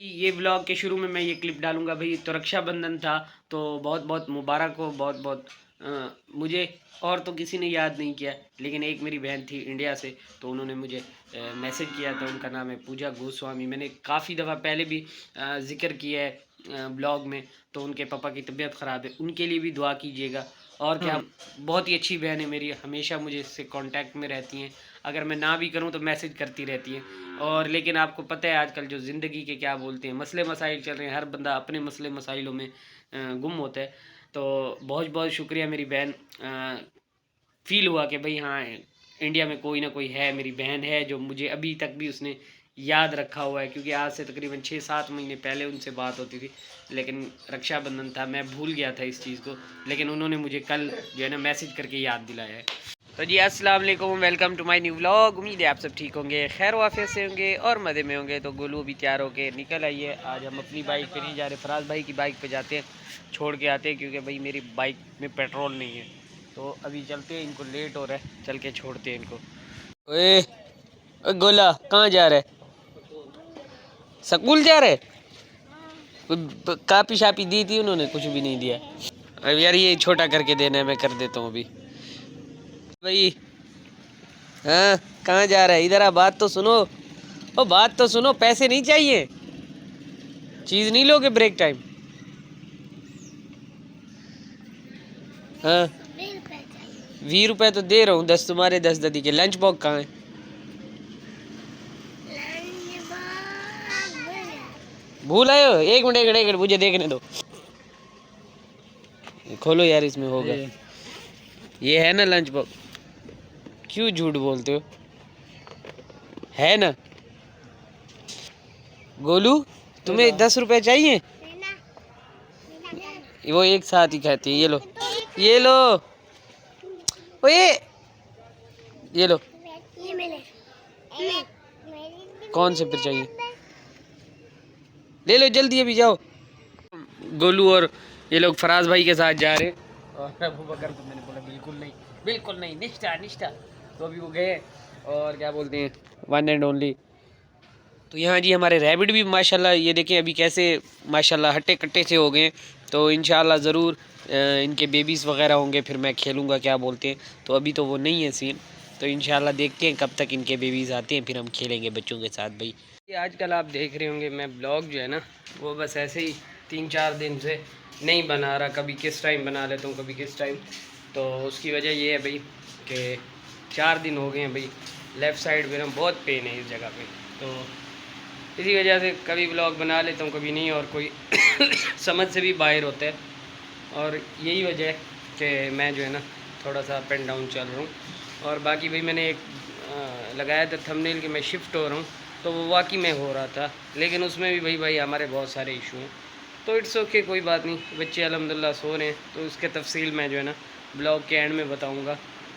ये व्लॉग के शुरू में मैं ये क्लिप डालूंगा भाई। तो रक्षाबंधन था, तो बहुत बहुत मुबारक हो। बहुत बहुत मुझे और तो किसी ने याद नहीं किया, लेकिन एक मेरी बहन थी इंडिया से, तो उन्होंने मुझे मैसेज किया था। उनका नाम है पूजा गोस्वामी। मैंने काफ़ी दफ़ा पहले भी ज़िक्र किया है ब्लॉग में। तो उनके पापा की तबीयत ख़राब है, उनके लिए भी दुआ कीजिएगा। और क्या, बहुत ही अच्छी बहन है मेरी, हमेशा मुझे इससे कांटेक्ट में रहती हैं। अगर मैं ना भी करूं तो मैसेज करती रहती हैं। और लेकिन आपको पता है आजकल जो ज़िंदगी के क्या बोलते हैं, मसले मसाइल चल रहे हैं, हर बंदा अपने मसले मसाइलों में गुम होता है। तो बहुत बहुत शुक्रिया मेरी बहन। फ़ील हुआ कि भाई हाँ, इंडिया में कोई ना कोई है, मेरी बहन है जो मुझे अभी तक भी उसने याद रखा हुआ है। क्योंकि आज से तकरीबन 6-7 महीने पहले उनसे बात होती थी, लेकिन रक्षाबंधन था, मैं भूल गया था इस चीज़ को। लेकिन उन्होंने मुझे कल जो है ना मैसेज करके याद दिलाया है। तो जी अस्सलाम वालेकुम, welcome to my new vlog. उम्मीद है आप सब ठीक होंगे, खैर वाफियत से होंगे और मज़े में होंगे। तो गोलू भी तैयार होके निकल आई है। आज हम अपनी बाइक पे नहीं जा रहे, फराज भाई की बाइक पे जाते हैं, छोड़ के आते हैं। क्योंकि भाई मेरी बाइक में पेट्रोल नहीं है। तो अभी चलते हैं, इनको लेट हो रहा है, चल के छोड़ते हैं इनको। ओए गोला कहाँ जा रहा है? स्कूल जा रहे? कापी शापी दी थी उन्होंने? कुछ भी नहीं दिया। अब यार ये छोटा करके देना है, मैं कर देता हूँ अभी। भाई हाँ, कहाँ जा रहा है? इधर आ, बात तो सुनो। ओ बात तो सुनो, पैसे नहीं चाहिए? चीज़ नहीं लोगे ब्रेक टाइम? हाँ 20 रुपये तो दे रहा हूँ, 10 तुम्हारे 10 ददी के। लंच बॉक्स कहाँ है? भूल आए हो? एक मिनट एक मिनट एक मिनट, मुझे देखने दो। खोलो यार, इसमें होगा। ये है ना लंच बॉक्स? क्यों झूठ बोलते हो? है ना गोलू? तुम्हें 10 रुपये चाहिए? वो एक साथ ही खाते हैं। ये लो, ये लो। ओए ये लो। कौन से फिर चाहिए? ले लो जल्दी, अभी जाओ। गोलू और ये लोग फराज भाई के साथ जा रहे हैं। और अबू बकर तो मैंने बोला बिल्कुल नहीं, बिल्कुल नहीं, निष्ठा निष्ठा। तो अभी वो गए, और क्या बोलते हैं, वन एंड ओनली। तो यहाँ जी हमारे रैबिट भी माशाल्लाह, ये देखें अभी कैसे माशाल्लाह हट्टे कट्टे से हो गए। तो इंशाल्लाह ज़रूर इनके बेबीज़ वगैरह होंगे, फिर मैं खेलूँगा, क्या बोलते हैं। तो अभी तो वो नहीं है सीन। तो इंशाल्लाह देखते हैं कब तक इनके बेबीज़ आते हैं, फिर हम खेलेंगे बच्चों के साथ। भाई आजकल आप देख रहे होंगे मैं ब्लॉग जो है ना, वो बस ऐसे ही 3-4 दिन से नहीं बना रहा। कभी किस टाइम बना लेता हूँ, कभी किस टाइम। तो उसकी वजह ये है भाई कि 4 दिन हो गए हैं भाई, लेफ़्ट साइड में ना बहुत पेन है इस जगह पे। तो इसी वजह से कभी ब्लॉग बना लेता हूँ, कभी नहीं, और कोई समझ से भी बाहर होता है। और यही वजह है कि मैं जो है ना थोड़ा सा अप एंड डाउन चल रहा हूँ। और बाकी भाई मैंने एक लगाया था थंबनेल कि मैं शिफ्ट हो रहा हूँ, तो वो वाकई में हो रहा था। लेकिन उसमें भी भाई हमारे बहुत सारे इशू हैं। तो इट्स ओके, कोई बात नहीं, बच्चे अल्हम्दुलिल्लाह सो रहे हैं। तो उसके तफसील मैं जो है ना ब्लॉग के एंड में बताऊँगा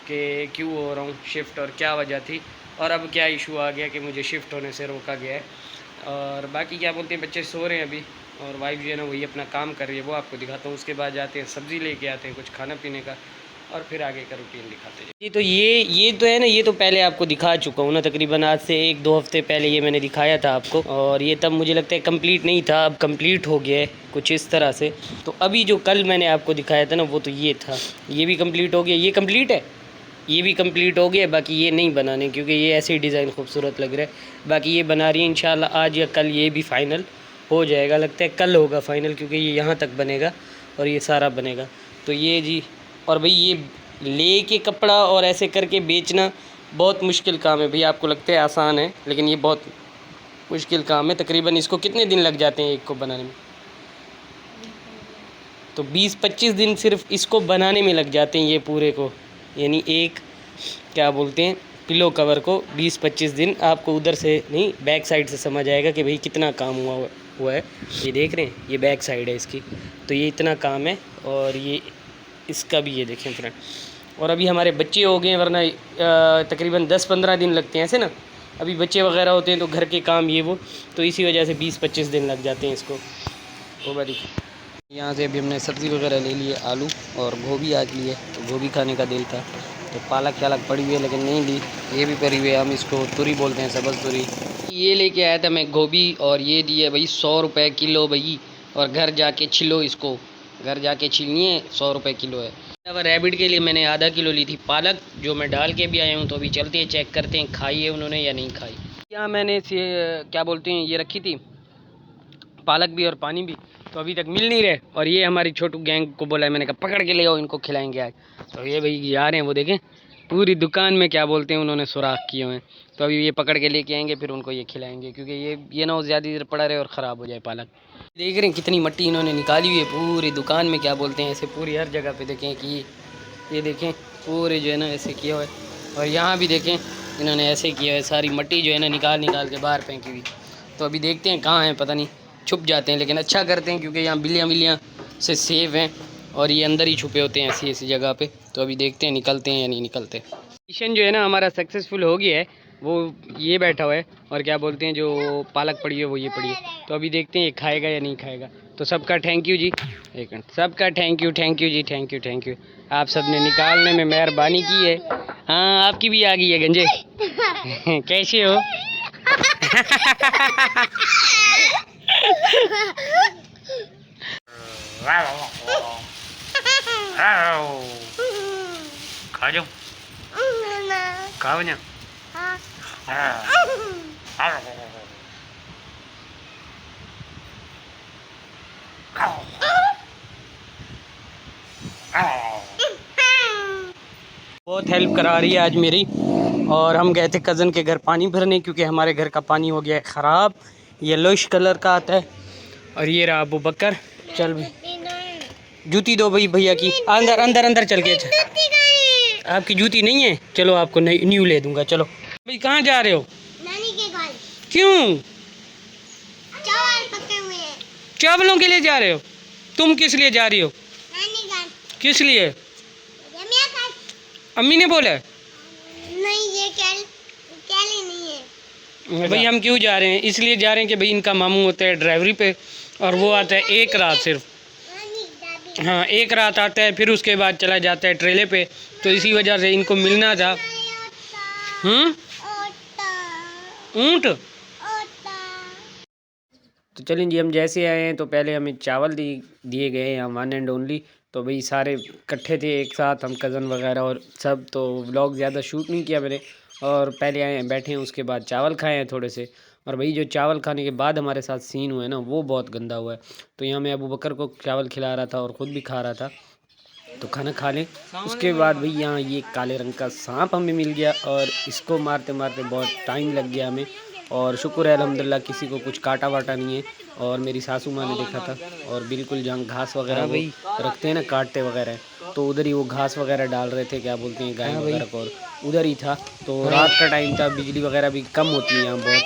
कि क्यों हो रहा हूँ शिफ्ट और क्या वजह थी, और अब क्या इशू आ गया कि मुझे शिफ्ट होने से रोका गया है। और बाकी क्या बोलते हैं, बच्चे सो रहे हैं अभी, और वाइफ जो है ना वही अपना काम कर रही है, वो आपको दिखाता हूँ। उसके बाद जाते हैं सब्ज़ी लेके आते हैं, कुछ खाना पीने का, और फिर आगे का रूटीन दिखाते हैं। जी तो ये तो है ना, ये तो पहले आपको दिखा चुका हूँ ना, तकरीबन आज से 1-2 हफ्ते पहले ये मैंने दिखाया था आपको। और ये तब मुझे लगता है कंप्लीट नहीं था, अब कंप्लीट हो गया है कुछ इस तरह से। तो अभी जो कल मैंने आपको दिखाया था ना, वो तो ये था, ये भी कंप्लीट हो गया। ये कंप्लीट है, ये भी कंप्लीट हो गया। बाकी ये नहीं बनाने, क्योंकि ये ऐसे ही डिज़ाइन खूबसूरत लग रहा है। बाकी ये बना रही है, इंशाल्लाह आज या कल ये भी फ़ाइनल हो जाएगा। लगता है कल होगा फ़ाइनल, क्योंकि ये यहाँ तक बनेगा और ये सारा बनेगा। तो ये जी, और भाई ये ले के कपड़ा और ऐसे करके बेचना बहुत मुश्किल काम है भाई। आपको लगता है आसान है, लेकिन ये बहुत मुश्किल काम है। तकरीबन इसको कितने दिन लग जाते हैं एक को बनाने में? तो 20-25 दिन सिर्फ इसको बनाने में लग जाते हैं, ये पूरे को, यानी एक क्या बोलते हैं पिलो कवर को 20-25 दिन। आपको उधर से नहीं, बैक साइड से समझ आएगा कि भाई कितना काम हुआ है। ये देख रहे हैं, ये बैक साइड है इसकी, तो ये इतना काम है। और ये इसका भी ये देखें फ्रेंड। और अभी हमारे बच्चे हो गए, वरना तकरीबन 10-15 दिन लगते हैं ऐसे ना। अभी बच्चे वगैरह होते हैं तो घर के काम ये वो, तो इसी वजह से 20-25 दिन लग जाते हैं इसको। वो बड़ी यहाँ से अभी हमने सब्ज़ी वगैरह ले ली है, आलू और गोभी आज ली है। तो गोभी खाने का दिल था, तो पालक शालक पड़ी हुई है लेकिन नहीं ली। ये भी पड़ी हुई है, हम इसको तुरी बोलते हैं, सब्ज़ तुरी। ये लेके आया था मैं गोभी, और ये दिए भाई 100 रुपये किलो भाई। और घर जाके छिलो इसको, घर जाके छिलनिए, 100 रुपये किलो है। अब रैबिट के लिए मैंने आधा किलो ली थी पालक, जो मैं डाल के भी आया हूँ। तो अभी चलते हैं, चेक करते हैं खाई है उन्होंने या नहीं खाई। यहाँ मैंने क्या बोलते हैं, ये रखी थी पालक भी और पानी भी, तो अभी तक मिल नहीं रहे। और ये हमारी छोटू गैंग को बोला है, मैंने कहा पकड़ के ले आओ, इनको खिलाएंगे आज। तो ये भाई आ रहे हैं, वो देखें पूरी दुकान में क्या बोलते हैं उन्होंने सुराख किए हुए हैं। तो अभी ये पकड़ के लेके आएंगे, फिर उनको ये खिलाएंगे, क्योंकि ये ना ज़्यादा देर पड़ा रहे और ख़राब हो जाए पालक। देख रहे हैं कितनी मिट्टी इन्होंने निकाली हुई है पूरी दुकान में, क्या बोलते हैं ऐसे पूरी हर जगह पे देखें कि ये देखें पूरे जो है ना ऐसे किया हुआ है। और यहाँ भी देखें इन्होंने ऐसे किया है, सारी मिट्टी जो है ना निकाल के बाहर फेंकी हुई। तो अभी देखते हैं कहाँ हैं, पता नहीं, छुप जाते हैं। लेकिन अच्छा करते हैं, क्योंकि यहाँ बिल्लियाँ से सेफ हैं, और ये अंदर ही छुपे होते हैं ऐसी जगह पे। तो अभी देखते हैं निकलते हैं या नहीं निकलते। मिशन जो है ना हमारा सक्सेसफुल हो गया है। वो ये बैठा हुआ है, और क्या बोलते हैं जो पालक पड़ी है वो ये पड़ी है। तो अभी देखते हैं ये खाएगा या नहीं खाएगा। तो सबका थैंक यू जी, एक मिनट, सबका थैंक यू जी, थैंक यू। आप सबने निकालने में मेहरबानी की है। हाँ आपकी भी आ गई है गंजे। कैसे हो? खा जाओ, खाओ ना। बहुत हेल्प करा रही है आज मेरी। और हम गए थे कज़न के घर पानी भरने, क्योंकि हमारे घर का पानी हो गया है ख़राब, येलोइश कलर का आता है। और ये रहा अबू बकर। चल भाई जूती दो भाई भैया की, अंदर अंदर अंदर चल के। आपकी जूती नहीं है, चलो आपको न्यू ले दूंगा। चलो भाई कहाँ जा रहे हो? नानी के घर। क्यों? चावल पके हुए हैं। चावलों के लिए जा रहे हो? तुम किस लिए जा रही हो? नानी घर। किस लिए? अम्मी ने बोला? नहीं ये कैली नहीं है भाई। हम क्यों जा रहे हैं? इसलिए जा रहे हैं कि भाई इनका मामू होता है ड्राइवरी पे, और वो आता है एक रात सिर्फ। हाँ एक रात आता है, फिर उसके बाद चला जाता है ट्रेले पे। तो इसी वजह से इनको मिलना था। ऊँट? तो चलिए जी, हम जैसे आए हैं तो पहले हमें चावल दिए गए हैं, वन एंड ओनली। तो भाई सारे इकट्ठे थे एक साथ, हम कज़न वगैरह और सब। तो व्लॉग ज़्यादा शूट नहीं किया मैंने, और पहले आए बैठे हैं, उसके बाद चावल खाए हैं थोड़े से। और भाई जो चावल खाने के बाद हमारे साथ सीन हुआ है ना, वो बहुत गंदा हुआ है। तो यहाँ मैं अबू बकर को चावल खिला रहा था और ख़ुद भी खा रहा था। तो खाना खा लें, उसके बाद भाई यहाँ ये काले रंग का सांप हमें मिल गया, और इसको मारते मारते बहुत टाइम लग गया हमें। और शुक्र है अल्हम्दुलिल्लाह किसी को कुछ काटा वाटा नहीं है। और मेरी सासू माँ ने देखा था, और बिल्कुल जहाँ घास वगैरह वो रखते हैं ना काटते वगैरह, तो उधर ही वो घास वगैरह डाल रहे थे, क्या बोलते हैं गाय वगैरह को, और उधर ही था। तो रात का टाइम था, बिजली वगैरह भी कम होती है यहाँ बहुत।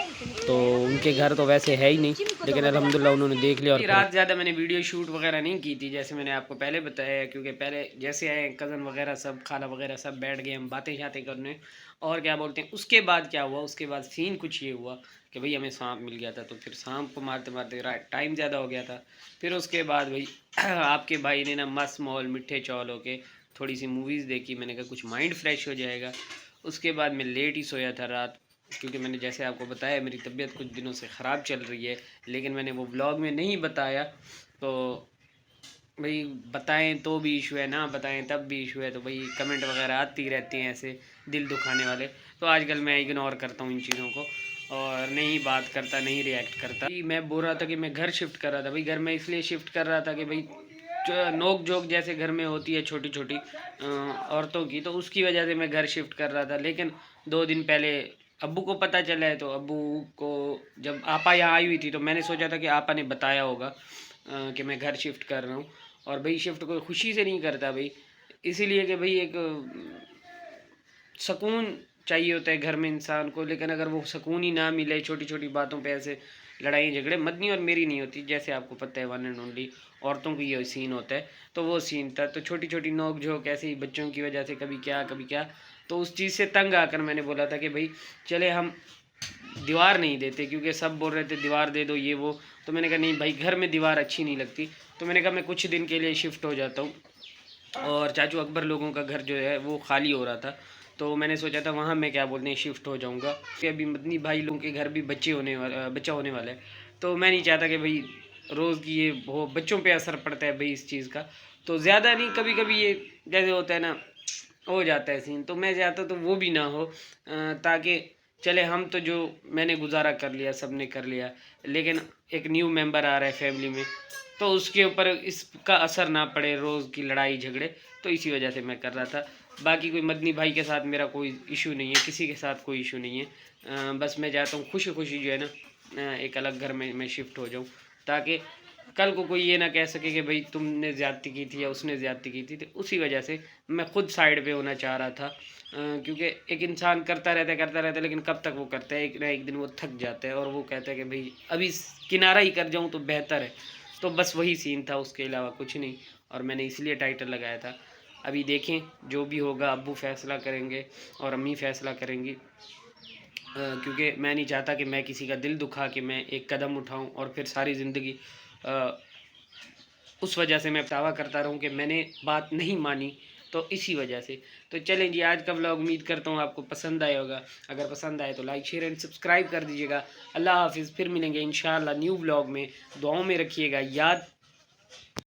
तो उनके घर तो वैसे है ही नहीं, लेकिन अल्हम्दुलिल्लाह उन्होंने देख लिया। और रात ज़्यादा मैंने वीडियो शूट वगैरह नहीं की थी, जैसे मैंने आपको पहले बताया, क्योंकि पहले जैसे आए कज़न वगैरह सब, खाला वगैरह सब बैठ गए, हम बातें शातें करने। और क्या बोलते हैं उसके बाद क्या हुआ, उसके बाद सीन कुछ ये हुआ कि भाई हमें सांप मिल गया था। तो फिर सांप को मारते मारते टाइम ज़्यादा हो गया था। फिर उसके बाद भाई आपके भाई ने ना मस्त मॉल मिठे चौल होके थोड़ी सी मूवीज़ देखी। मैंने कहा कुछ माइंड फ्रेश हो जाएगा। उसके बाद मैं लेट ही सोया था रात, क्योंकि मैंने जैसे आपको बताया मेरी तबीयत कुछ दिनों से ख़राब चल रही है, लेकिन मैंने वो व्लॉग में नहीं बताया। तो भाई बताएं तो भी इशू है, ना बताएं तब भी इशू है। तो भाई कमेंट वगैरह आती रहती हैं ऐसे दिल दुखाने वाले। तो आजकल मैं इग्नोर करता हूँ इन चीज़ों को, और नहीं बात करता, नहीं रिएक्ट करता। मैं बोल रहा था कि मैं घर शिफ्ट कर रहा था। भाई घर में इसलिए शिफ्ट कर रहा था कि भाई नोक जोक जैसे घर में होती है छोटी छोटी औरतों की, तो उसकी वजह से मैं घर शिफ्ट कर रहा था। लेकिन 2 दिन पहले अब्बू को पता चला है। तो अब्बू को जब आपा यहाँ आई हुई थी, तो मैंने सोचा था कि आपा ने बताया होगा कि मैं घर शिफ्ट कर रहा हूँ। और भाई शिफ्ट कोई खुशी से नहीं करता भाई, इसीलिए कि भाई एक सुकून चाहिए होता है घर में इंसान को। लेकिन अगर वो सुकून ही ना मिले, छोटी छोटी बातों पे ऐसे लड़ाई झगड़े, मदनी और मेरी नहीं होती, जैसे आपको पता है वन एंड ओनली औरतों की ये सीन होता है। तो वो सीन था। तो छोटी छोटी नोक झोंक ऐसे ही बच्चों की वजह से, कभी क्या कभी क्या। तो उस चीज़ से तंग आकर मैंने बोला था कि भाई चले हम दीवार नहीं देते, क्योंकि सब बोल रहे थे दीवार दे दो ये वो। तो मैंने कहा नहीं भाई, घर में दीवार अच्छी नहीं लगती। तो मैंने कहा मैं कुछ दिन के लिए शिफ्ट हो जाता हूँ। और चाचू अकबर लोगों का घर जो है वो खाली हो रहा था, तो मैंने सोचा था वहाँ मैं क्या बोलते हैं शिफ्ट हो जाऊँगा। अभी मदनी भाई लोगों के घर भी बच्चा होने वाला है, तो मैं नहीं चाहता कि भाई रोज़ की ये वो बच्चों पे असर पड़ता है भाई इस चीज़ का। तो ज़्यादा नहीं, कभी कभी ये जैसे होता है ना, हो जाता है सीन, तो मैं चाहता तो वो भी ना हो, ताकि चले हम तो जो मैंने गुजारा कर लिया सब ने कर लिया, लेकिन एक न्यू मेंबर आ रहा है फैमिली में, तो उसके ऊपर इसका असर ना पड़े रोज़ की लड़ाई झगड़े। तो इसी वजह से मैं कर रहा था। बाकी कोई मदनी भाई के साथ मेरा कोई इशू नहीं है, किसी के साथ कोई इशू नहीं है। बस मैं चाहता हूँ खुशी खुशी जो है ना, एक अलग घर में मैं शिफ्ट हो जाऊँ, ताकि कल को कोई ये ना कह सके कि भाई तुमने ज़्यादती की थी या उसने ज़्यादती की थी। तो उसी वजह से मैं खुद साइड पे होना चाह रहा था, क्योंकि एक इंसान करता रहता है, लेकिन कब तक वो करता है, एक ना एक दिन वो थक जाता है और वो कहता है कि भाई अभी किनारा ही कर जाऊँ तो बेहतर है। तो बस वही सीन था, उसके अलावा कुछ नहीं। और मैंने इसलिए टाइटल लगाया था। अभी देखें जो भी होगा, अब्बू फैसला करेंगे और अम्मी फैसला करेंगी, क्योंकि मैं नहीं चाहता कि मैं किसी का दिल दुखा के मैं एक कदम उठाऊं और फिर सारी ज़िंदगी उस वजह से मैं दावा करता रहूं कि मैंने बात नहीं मानी। तो इसी वजह से तो चलें जी, आज का व्लॉग उम्मीद करता हूं आपको पसंद आया होगा। अगर पसंद आए तो लाइक शेयर एंड सब्सक्राइब कर दीजिएगा। अल्लाह हाफिज़, फिर मिलेंगे इंशाअल्लाह न्यू व्लॉग में। दुआओं में रखिएगा याद।